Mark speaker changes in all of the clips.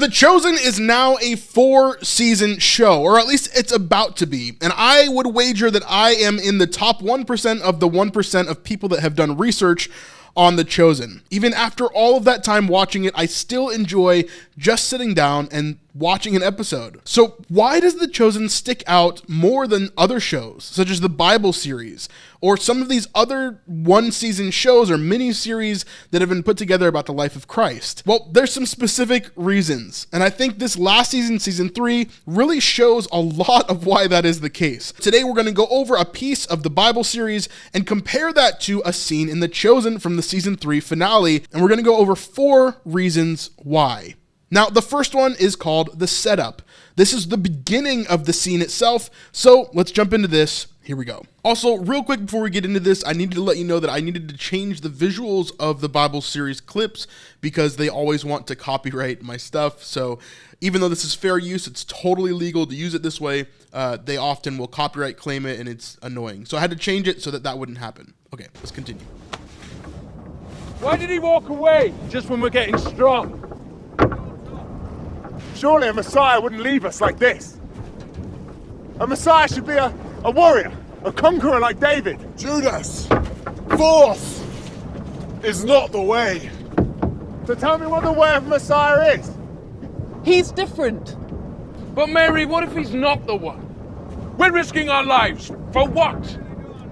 Speaker 1: The Chosen is now a 4-season show, or at least it's about to be. And I would wager that I am in the top 1% of the 1% of people that have done research on The Chosen. Even after all of that time watching it, I still enjoy just sitting down and watching an episode. So why does The Chosen stick out more than other shows, such as the Bible series, or some of these other one-season shows or mini-series that have been put together about the life of Christ? Well, there's some specific reasons, and I think this last season, season 3, really shows a lot of why that is the case. Today, we're going to go over a piece of the Bible series and compare that to a scene in The Chosen from the season 3 finale, and we're going to go over 4 reasons why. Now, the first one is called the setup. This is the beginning of the scene itself, so let's jump into this. Here we go. Also, real quick before we get into this, I needed to let you know that I needed to change the visuals of the Bible series clips because they always want to copyright my stuff. So even though this is fair use, it's totally legal to use it this way. They often will copyright claim it, and it's annoying. So I had to change it so that that wouldn't happen. Okay, let's continue.
Speaker 2: Why did he walk away just when we're getting strong?
Speaker 3: Surely a Messiah wouldn't leave us like this. A Messiah should be a warrior, a conqueror like David.
Speaker 4: Judas, force is not the way.
Speaker 3: So tell me what the way of Messiah is.
Speaker 5: He's different.
Speaker 2: But Mary, what if he's not the one? We're risking our lives. For what?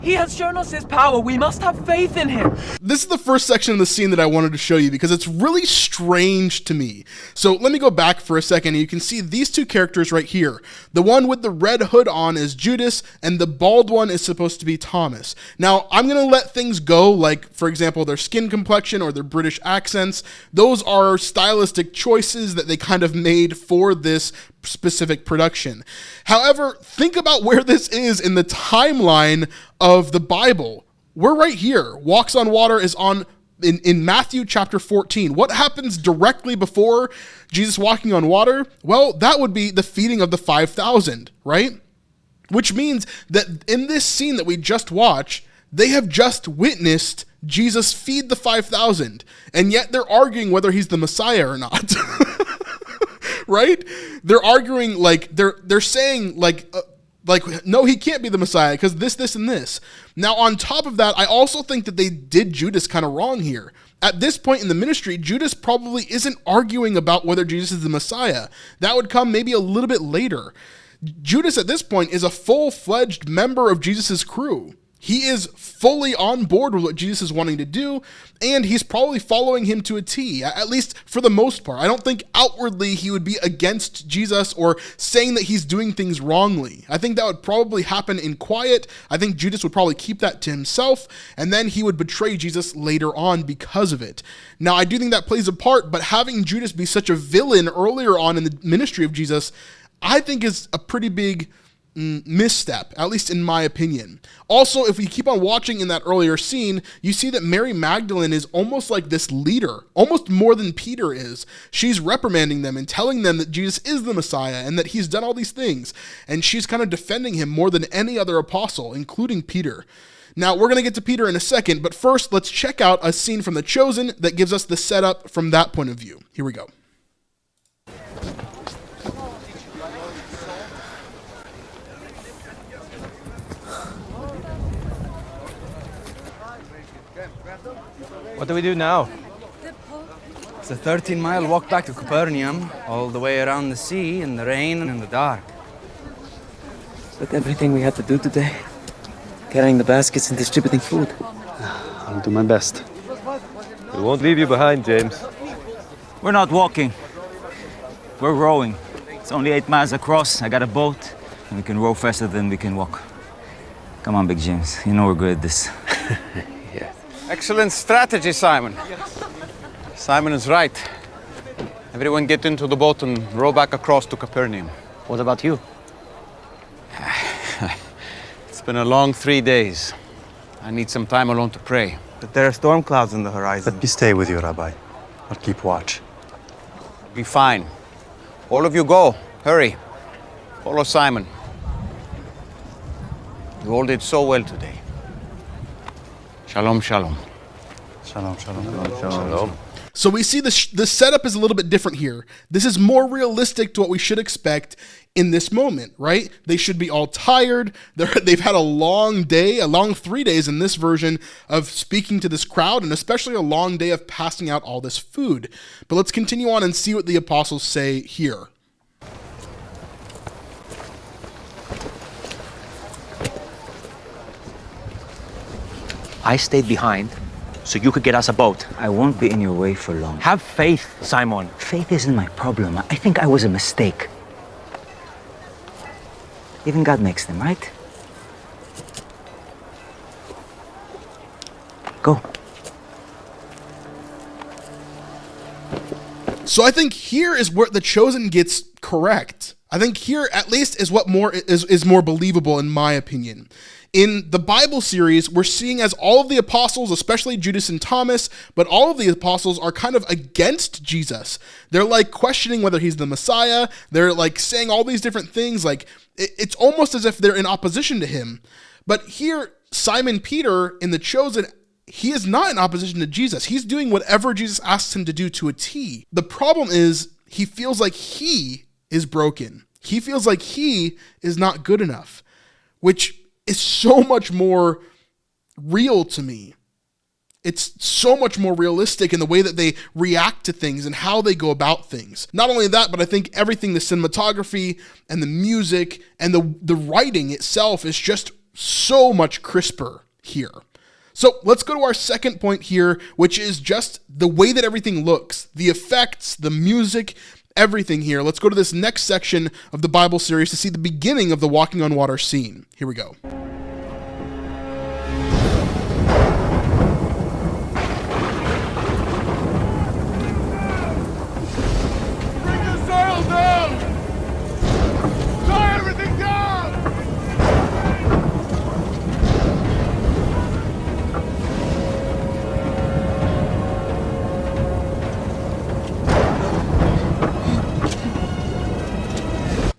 Speaker 5: He has shown us his power. We must have faith in him.
Speaker 1: This is the first section of the scene that I wanted to show you because it's really strange to me. So let me go back for a second, and you can see these two characters right here. The one with the red hood on is Judas, and the bald one is supposed to be Thomas. Now, I'm going to let things go, like, for example, their skin complexion or their British accents. Those are stylistic choices that they kind of made for this specific production. However, think about where this is in the timeline of the Bible. We're right here. Walks on water is in Matthew chapter 14. What happens directly before Jesus walking on water? Well, that would be the feeding of the 5,000, right? Which means that in this scene that we just watched, they have just witnessed Jesus feed the 5,000, and yet they're arguing whether he's the Messiah or not. Right? They're arguing like they're saying like no, he can't be the Messiah because this and this. Now, on top of that, I also think that they did Judas kind of wrong here. At this point in the ministry, Judas probably isn't arguing about whether Jesus is the Messiah. That would come maybe a little bit later. Judas at this point is a full-fledged member of Jesus's crew. He is fully on board with what Jesus is wanting to do, and he's probably following him to a T, at least for the most part. I don't think outwardly he would be against Jesus or saying that he's doing things wrongly. I think that would probably happen in quiet. I think Judas would probably keep that to himself, and then he would betray Jesus later on because of it. Now, I do think that plays a part, but having Judas be such a villain earlier on in the ministry of Jesus, I think is a pretty big misstep, at least in my opinion. Also, if we keep on watching in that earlier scene, you see that Mary Magdalene is almost like this leader, almost more than Peter is. She's reprimanding them and telling them that Jesus is the Messiah and that he's done all these things. And she's kind of defending him more than any other apostle, including Peter. Now, we're going to get to Peter in a second, but first, let's check out a scene from The Chosen that gives us the setup from that point of view. Here we go.
Speaker 6: What do we do now?
Speaker 7: It's a 13-mile walk back to Capernaum, all the way around the sea, in the rain and in the dark.
Speaker 8: Is that everything we had to do today? Carrying the baskets and distributing food?
Speaker 6: I'll do my best. We won't leave you behind, James.
Speaker 9: We're not walking. We're rowing. It's only 8 miles across. I got a boat, and we can row faster than we can walk. Come on, Big James. You know we're good at this.
Speaker 10: Excellent strategy, Simon. Simon is right. Everyone get into the boat and row back across to Capernaum.
Speaker 8: What about you?
Speaker 10: It's been a long 3 days. I need some time alone to pray.
Speaker 6: But there are storm clouds on the horizon.
Speaker 11: Let me stay with you, Rabbi. I'll keep watch.
Speaker 10: Be fine. All of you go. Hurry. Follow Simon. You all did so well today. Shalom, shalom.
Speaker 11: Shalom, shalom.
Speaker 6: Shalom.
Speaker 1: So we see the setup is a little bit different here. This is more realistic to what we should expect in this moment, right? They should be all tired. They've had a long day, a long 3 days in this version of speaking to this crowd, and especially a long day of passing out all this food. But let's continue on and see what the apostles say here.
Speaker 12: I stayed behind so you could get us a boat.
Speaker 9: I won't be in your way for long.
Speaker 12: Have faith, Simon.
Speaker 9: Faith isn't my problem. I think I was a mistake. Even God makes them, right? Go.
Speaker 1: So I think here is where the Chosen gets correct. I think here at least is what is more believable in my opinion. In the Bible series, we're seeing as all of the apostles, especially Judas and Thomas, but all of the apostles are kind of against Jesus. They're like questioning whether he's the Messiah. They're like saying all these different things. Like it's almost as if they're in opposition to him. But here, Simon Peter in the Chosen, he is not in opposition to Jesus. He's doing whatever Jesus asks him to do to a T. The problem is he feels like he is broken. He feels like he is not good enough, which is so much more real to me. It's so much more realistic in the way that they react to things and how they go about things. Not only that, but I think everything, the cinematography and the music and the writing itself is just so much crisper here. So let's go to our second point here, which is just the way that everything looks, the effects, the music, everything here. Let's go to this next section of the Bible series to see the beginning of the walking on water scene. Here we go.
Speaker 2: Bring the sails down! Tie everything down!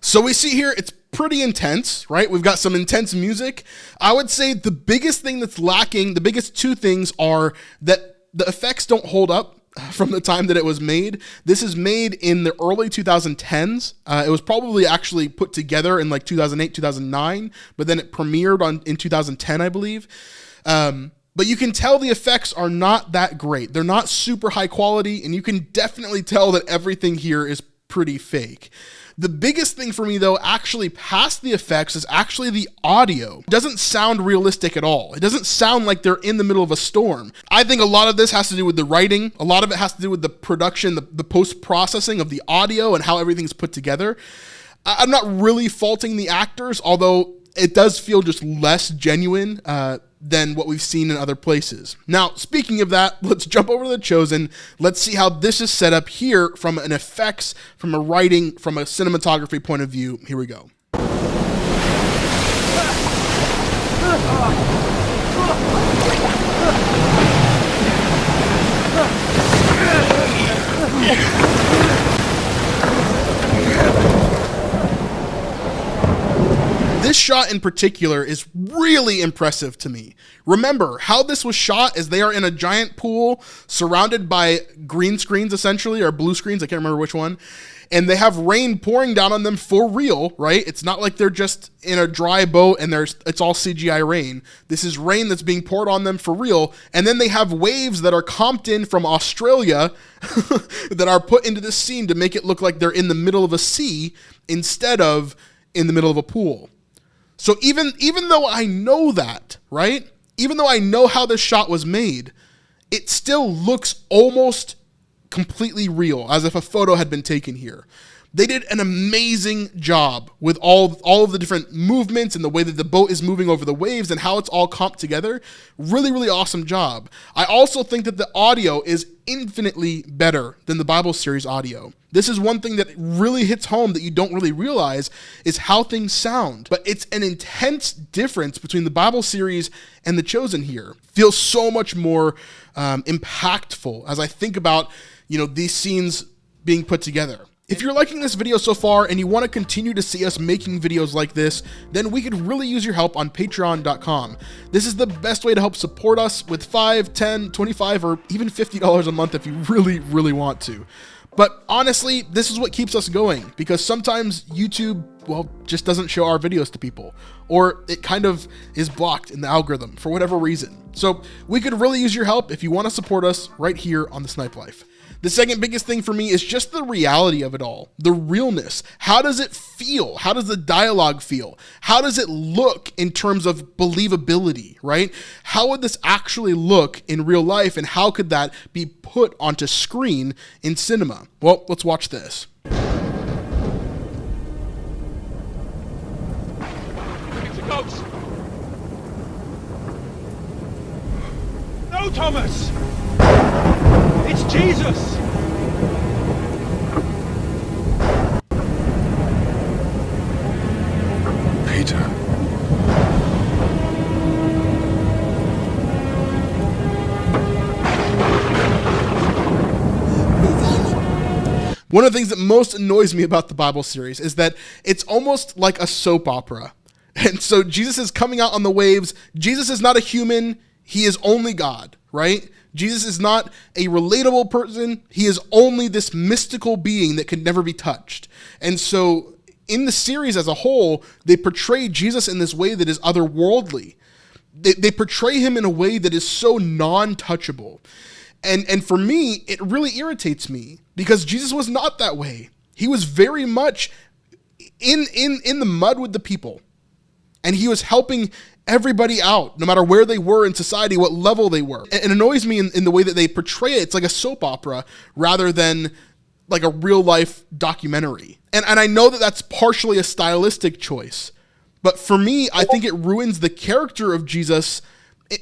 Speaker 1: So we see here, it's pretty intense, right? We've got some intense music. I would say the biggest thing that's lacking, the biggest two things are that the effects don't hold up from the time that it was made. This is made in the early 2010s. It was probably actually put together in like 2008, 2009, but then it premiered in 2010, I believe. But you can tell the effects are not that great. They're not super high quality, and you can definitely tell that everything here is pretty fake. The biggest thing for me, though, actually past the effects is actually the audio. It doesn't sound realistic at all. It doesn't sound like they're in the middle of a storm. I think a lot of this has to do with the writing. A lot of it has to do with the production, the post-processing of the audio and how everything's put together. I'm not really faulting the actors, although it does feel just less genuine than what we've seen in other places. Now, speaking of that, let's jump over to The Chosen. Let's see how this is set up here from an effects, from a writing, from a cinematography point of view. Here we go. This shot in particular is really impressive to me. Remember, how this was shot is they are in a giant pool surrounded by green screens, essentially, or blue screens, I can't remember which one, and they have rain pouring down on them for real, right? It's not like they're just in a dry boat and it's all CGI rain. This is rain that's being poured on them for real, and then they have waves that are comped in from Australia that are put into this scene to make it look like they're in the middle of a sea instead of in the middle of a pool. So even though I know that, right? Even though I know how this shot was made, it still looks almost completely real, as if a photo had been taken here. They did an amazing job with all of the different movements and the way that the boat is moving over the waves and how it's all comped together. Really, really awesome job. I also think that the audio is infinitely better than the Bible series audio. This is one thing that really hits home that you don't really realize is how things sound. But it's an intense difference between the Bible series and The Chosen here. Feels so much more impactful as I think about, these scenes being put together. If you're liking this video so far and you want to continue to see us making videos like this, then we could really use your help on patreon.com. This is the best way to help support us with $5, $10, $25, or even $50 a month if you really, really want to. But honestly, this is what keeps us going, because sometimes YouTube, well, just doesn't show our videos to people, or it kind of is blocked in the algorithm for whatever reason. So we could really use your help if you want to support us right here on The Snipe Life. The second biggest thing for me is just the reality of it all, the realness. How does it feel? How does the dialogue feel? How does it look in terms of believability, right? How would this actually look in real life, and how could that be put onto screen in cinema? Well, let's watch this.
Speaker 2: It's a ghost. No, Thomas! It's Jesus!
Speaker 4: Peter.
Speaker 1: One of the things that most annoys me about the Bible series is that it's almost like a soap opera. And so Jesus is coming out on the waves. Jesus is not a human. He is only God, right? Jesus is not a relatable person. He is only this mystical being that can never be touched. And so in the series as a whole, they portray Jesus in this way that is otherworldly. They portray him in a way that is so non-touchable. And for me, it really irritates me, because Jesus was not that way. He was very much in the mud with the people. And he was helping everybody out, no matter where they were in society, what level they were. It annoys me in the way that they portray it. It's like a soap opera rather than like a real life documentary. And I know that that's partially a stylistic choice, but for me, I think it ruins the character of Jesus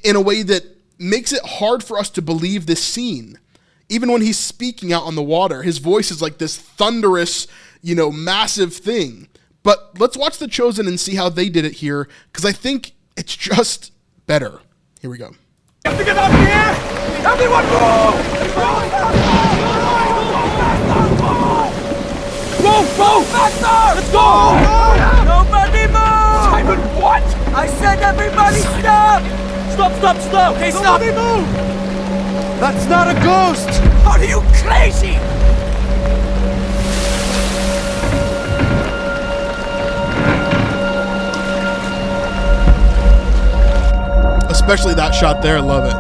Speaker 1: in a way that makes it hard for us to believe this scene. Even when he's speaking out on the water, his voice is like this thunderous, massive thing. But let's watch The Chosen and see how they did it here, because I think it's just better. Here we go.
Speaker 2: You have to get up here! Everyone move! Move! Faster! Let's go!
Speaker 5: Nobody move!
Speaker 2: Simon, what?
Speaker 5: I said everybody stop!
Speaker 2: Stop!
Speaker 5: Okay, stop!
Speaker 2: Nobody move!
Speaker 10: That's not a ghost!
Speaker 5: Are you crazy?
Speaker 1: Especially that shot there, I love it.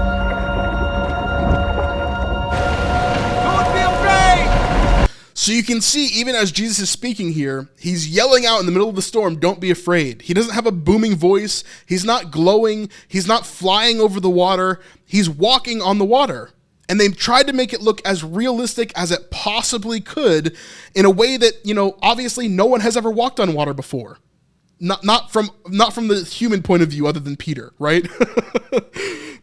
Speaker 5: Don't be afraid!
Speaker 1: So you can see, even as Jesus is speaking here, he's yelling out in the middle of the storm, don't be afraid. He doesn't have a booming voice. He's not glowing. He's not flying over the water. He's walking on the water. And they've tried to make it look as realistic as it possibly could in a way that, obviously no one has ever walked on water before. Not from the human point of view other than Peter, right?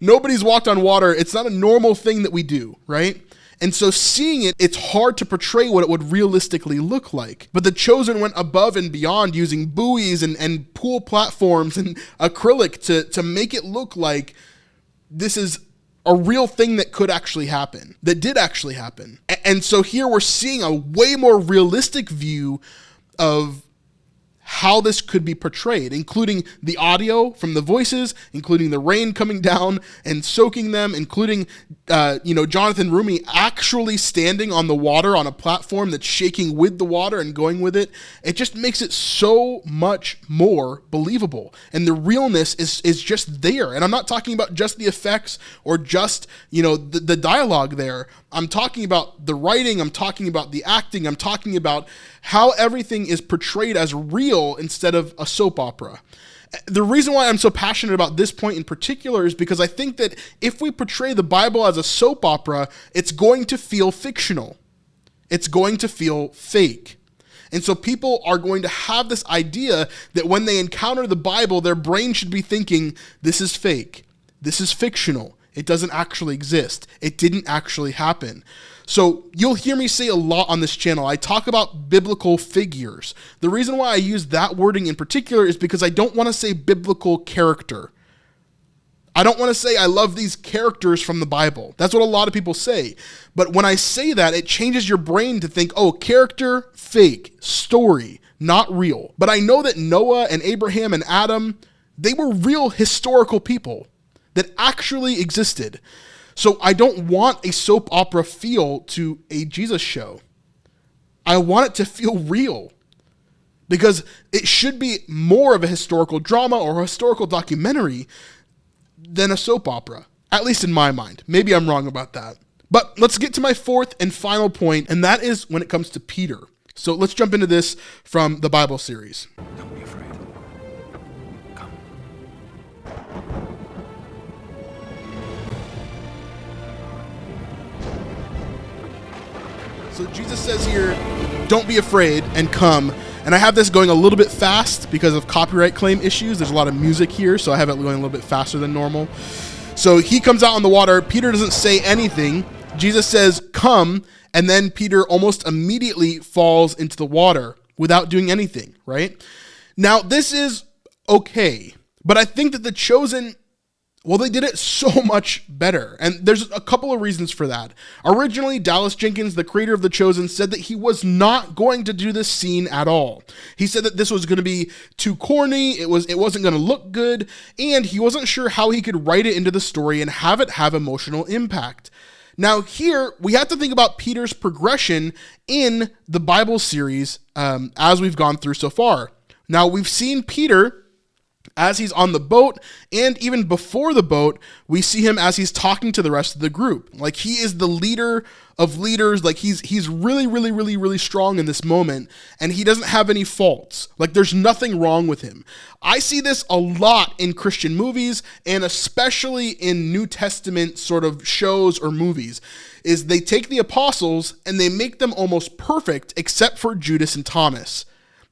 Speaker 1: Nobody's walked on water. It's not a normal thing that we do, right? And so seeing it, it's hard to portray what it would realistically look like. But The Chosen went above and beyond, using buoys and pool platforms and acrylic to make it look like this is a real thing that could actually happen, that did actually happen. And so here we're seeing a way more realistic view of how this could be portrayed, including the audio from the voices, including the rain coming down and soaking them, including, Jonathan Rumi actually standing on the water on a platform that's shaking with the water and going with it. It just makes it so much more believable. And the realness is just there. And I'm not talking about just the effects or just, the dialogue there. I'm talking about the writing. I'm talking about the acting. I'm talking about how everything is portrayed as real instead of a soap opera. The reason why I'm so passionate about this point in particular is because I think that if we portray the Bible as a soap opera, it's going to feel fictional. It's going to feel fake. And so people are going to have this idea that when they encounter the Bible, their brain should be thinking, this is fake. This is fictional. It doesn't actually exist. It didn't actually happen. So you'll hear me say a lot on this channel. I talk about biblical figures. The reason why I use that wording in particular is because I don't want to say biblical character. I don't want to say I love these characters from the Bible. That's what a lot of people say. But when I say that, it changes your brain to think, oh, character, fake, story, not real. But I know that Noah and Abraham and Adam, they were real historical people that actually existed. So I don't want a soap opera feel to a Jesus show. I want it to feel real, because it should be more of a historical drama or a historical documentary than a soap opera, at least in my mind. Maybe I'm wrong about that. But let's get to my fourth and final point, and that is when it comes to Peter. So let's jump into this from the Bible series.
Speaker 2: Don't be afraid. Come.
Speaker 1: So Jesus says here, don't be afraid and come. And I have this going a little bit fast because of copyright claim issues. There's a lot of music here, so I have it going a little bit faster than normal. So he comes out on the water. Peter doesn't say anything. Jesus says, come, and then Peter almost immediately falls into the water without doing anything, right? Now, this is okay, but I think that the Chosen, well, they did it so much better. And there's a couple of reasons for that. Originally, Dallas Jenkins, the creator of The Chosen, said that he was not going to do this scene at all. He said that this was going to be too corny, it wasn't going to look good, and he wasn't sure how he could write it into the story and have it have emotional impact. Now here, we have to think about Peter's progression in the Bible series as we've gone through so far. Now, we've seen Peter as he's on the boat, and even before the boat, we see him as he's talking to the rest of the group. Like, he is the leader of leaders. Like, he's really, really, really, really strong in this moment, and he doesn't have any faults. Like, there's nothing wrong with him. I see this a lot in Christian movies, and especially in New Testament sort of shows or movies, is they take the apostles and they make them almost perfect, except for Judas and Thomas.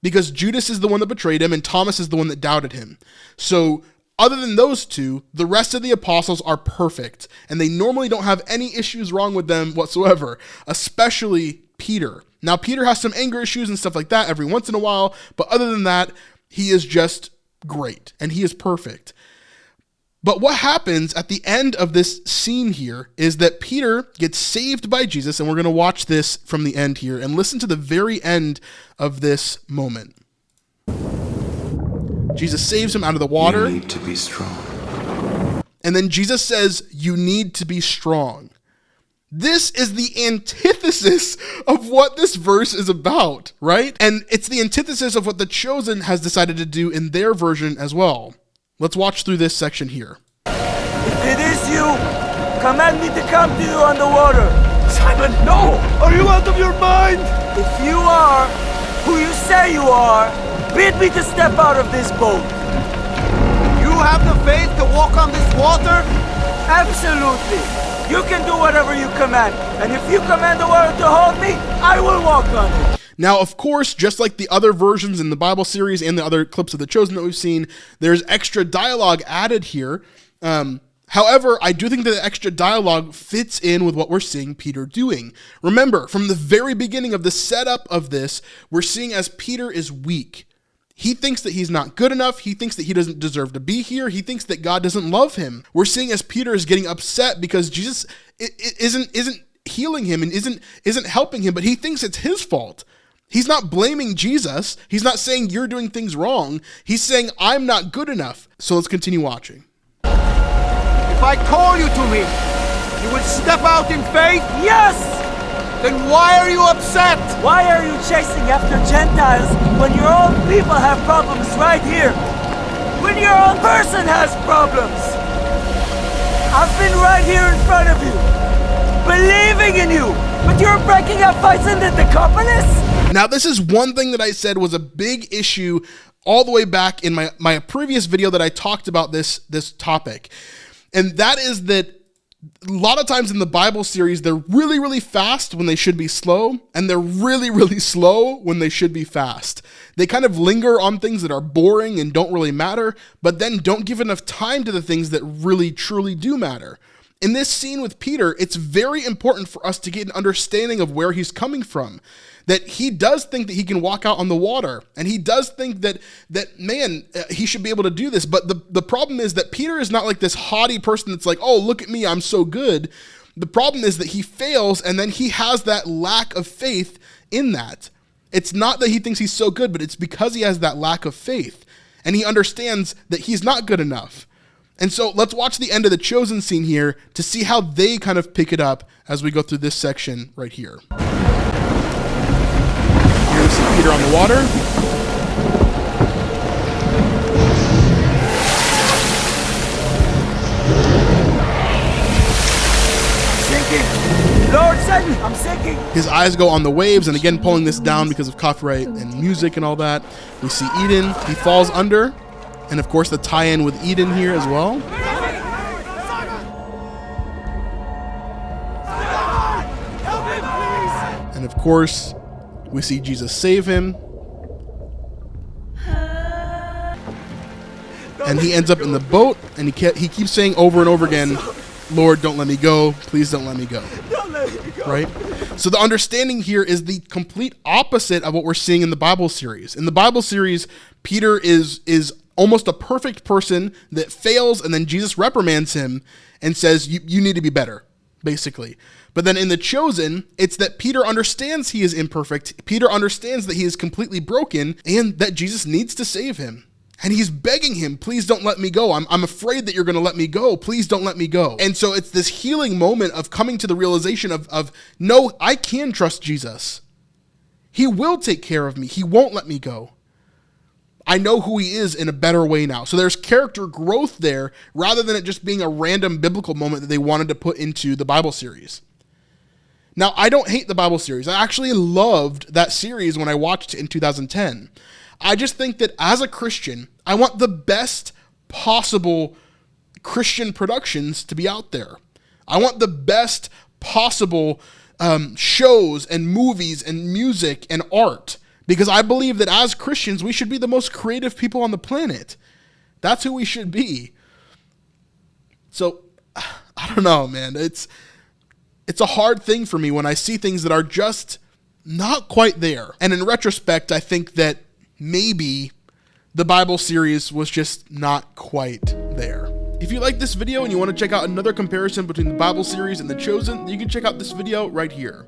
Speaker 1: Because Judas is the one that betrayed him and Thomas is the one that doubted him. So other than those two, the rest of the apostles are perfect, and they normally don't have any issues wrong with them whatsoever, especially Peter. Now, Peter has some anger issues and stuff like that every once in a while, but other than that, he is just great, and he is perfect. But what happens at the end of this scene here is that Peter gets saved by Jesus, and we're going to watch this from the end here and listen to the very end of this moment. Jesus saves him out of the water.
Speaker 13: You need to be strong.
Speaker 1: And then Jesus says, you need to be strong. This is the antithesis of what this verse is about, right? And it's the antithesis of what The Chosen has decided to do in their version as well. Let's watch through this section here.
Speaker 5: If it is you, command me to come to you on the water.
Speaker 2: Simon, no! Are you out of your mind?
Speaker 5: If you are who you say you are, bid me to step out of this boat.
Speaker 10: You have the faith to walk on this water?
Speaker 5: Absolutely. You can do whatever you command. And if you command the water to hold me, I will walk on it.
Speaker 1: Now, of course, just like the other versions in the Bible series and the other clips of The Chosen that we've seen, there's extra dialogue added here. However, I do think that the extra dialogue fits in with what we're seeing Peter doing. Remember, from the very beginning of the setup of this, we're seeing as Peter is weak. He thinks that he's not good enough. He thinks that he doesn't deserve to be here. He thinks that God doesn't love him. We're seeing as Peter is getting upset because Jesus isn't healing him and isn't helping him, but he thinks it's his fault. He's not blaming Jesus. He's not saying you're doing things wrong. He's saying I'm not good enough. So let's continue watching.
Speaker 10: If I call you to me, you will step out in faith?
Speaker 5: Yes!
Speaker 10: Then why are you upset?
Speaker 5: Why are you chasing after Gentiles when your own people have problems right here? When your own person has problems? I've been right here in front of you, believing in you, but you're breaking up fights in the Decapolis?
Speaker 1: Now, this is one thing that I said was a big issue all the way back in my previous video that I talked about this topic. And that is that a lot of times in the Bible series, they're really, really fast when they should be slow, and they're really, really slow when they should be fast. They kind of linger on things that are boring and don't really matter, but then don't give enough time to the things that really, truly do matter. In this scene with Peter, it's very important for us to get an understanding of where he's coming from. That he does think that he can walk out on the water, and he does think that he should be able to do this. But the problem is that Peter is not like this haughty person that's like, oh, look at me, I'm so good. The problem is that he fails, and then he has that lack of faith in that. It's not that he thinks he's so good, but it's because he has that lack of faith, and he understands that he's not good enough. And so let's watch the end of the Chosen scene here to see how they kind of pick it up as we go through this section right here. Here we see Peter on the water.
Speaker 5: Sinking! Lord, save me! I'm sinking!
Speaker 1: His eyes go on the waves, and again pulling this down because of copyright and music and all that. We see Eden. He falls under. And of course the tie-in with Eden here as well. And of course, we see Jesus save him. And he ends up in the boat, and he keeps saying over and over again, Lord, don't let me go. Please don't let me go. Right? So the understanding here is the complete opposite of what we're seeing in the Bible series. In the Bible series, Peter is almost a perfect person that fails, and then Jesus reprimands him and says, you need to be better, basically. But then in The Chosen, it's that Peter understands he is imperfect. Peter understands that he is completely broken and that Jesus needs to save him. And he's begging him, please don't let me go. I'm afraid that you're going to let me go. Please don't let me go. And so it's this healing moment of coming to the realization of no, I can trust Jesus. He will take care of me. He won't let me go. I know who he is in a better way now. So there's character growth there rather than it just being a random biblical moment that they wanted to put into the Bible series. Now, I don't hate the Bible series. I actually loved that series when I watched it in 2010. I just think that as a Christian, I want the best possible Christian productions to be out there. I want the best possible shows and movies and music and art. Because I believe that as Christians, we should be the most creative people on the planet. That's who we should be. So, I don't know, man. It's a hard thing for me when I see things that are just not quite there. And in retrospect, I think that maybe the Bible series was just not quite there. If you like this video and you want to check out another comparison between the Bible series and The Chosen, you can check out this video right here.